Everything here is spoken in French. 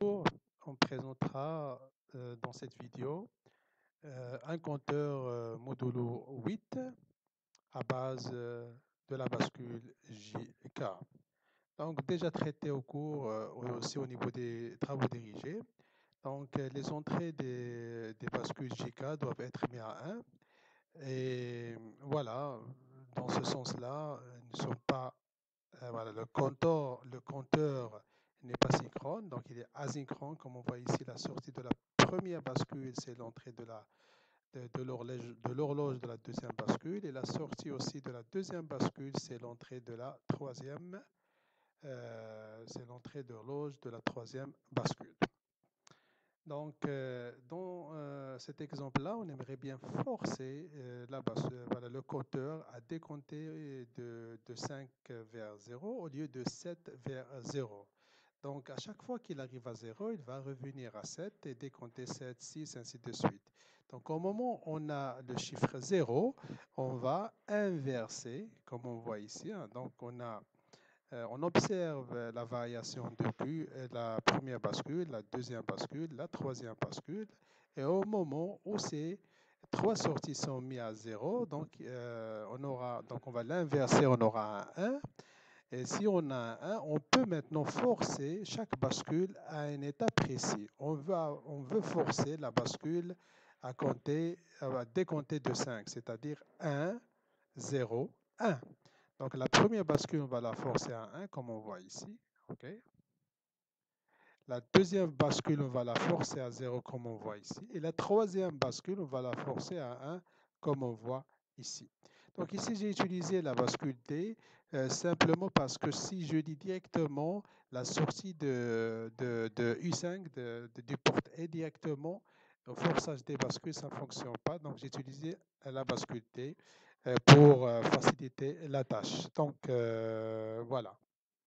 On présentera dans cette vidéo un compteur modulo 8 à base de la bascule JK. Donc déjà traité au cours aussi au niveau des travaux dirigés. Donc les entrées des bascules JK doivent être mises à 1. Et voilà, dans ce sens-là, nous ne sommes pas voilà, le compteur n'est pas synchrone, donc il est asynchrone. Comme on voit ici, la sortie de la première bascule, c'est l'entrée de l'horloge de la deuxième bascule. Et la sortie aussi de la deuxième bascule, c'est l'entrée de la troisième, c'est l'entrée d'horloge de la troisième bascule. Donc, dans cet exemple-là, on aimerait bien forcer voilà, le compteur à décompter de 5 vers 0 au lieu de 7 vers 0. Donc, à chaque fois qu'il arrive à 0, il va revenir à 7 et décompter 7, 6, ainsi de suite. Donc, au moment où on a le chiffre 0, on va inverser, comme on voit ici, hein. Donc, on observe la variation depuis la première bascule, la deuxième bascule, la troisième bascule. Et au moment où ces trois sorties sont mises à 0, donc on va l'inverser, on aura un 1. Et si on a un 1, on peut maintenant forcer chaque bascule à un état précis. On veut forcer la bascule à décompter de 5, c'est-à-dire 1, 0, 1. Donc la première bascule, on va la forcer à 1, comme on voit ici. OK. La deuxième bascule, on va la forcer à 0, comme on voit ici. Et la troisième bascule, on va la forcer à 1, comme on voit ici. Donc ici, j'ai utilisé la bascule D simplement parce que si je dis directement la sortie de U5 du port est directement au forçage des bascules, ça ne fonctionne pas. Donc j'ai utilisé la bascule D pour faciliter la tâche. Donc voilà.